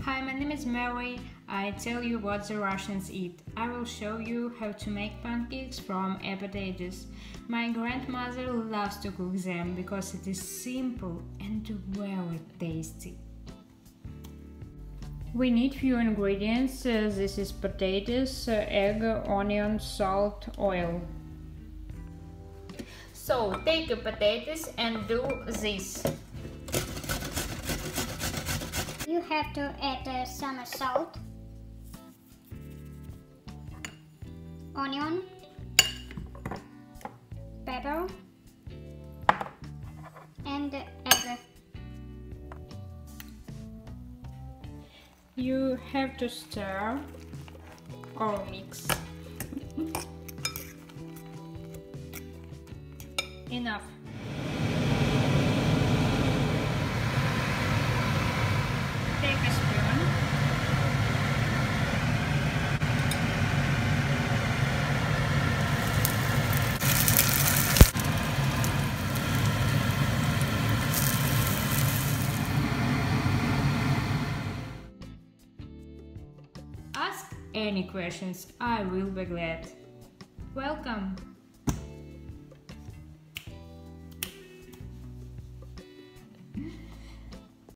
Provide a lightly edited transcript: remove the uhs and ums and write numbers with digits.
Hi, my name is Mary. I tell you what the Russians eat. I will show you how to make pancakes from potatoes. My grandmother loves to cook them because it is simple and very tasty. We need few ingredients. This is potatoes, egg, onion, salt, oil. So take the potatoes and do this. You have to add some salt, onion, pepper, and egg. You have to stir or mix. Enough. Take a spoon. Ask any questions, I will be glad. Welcome!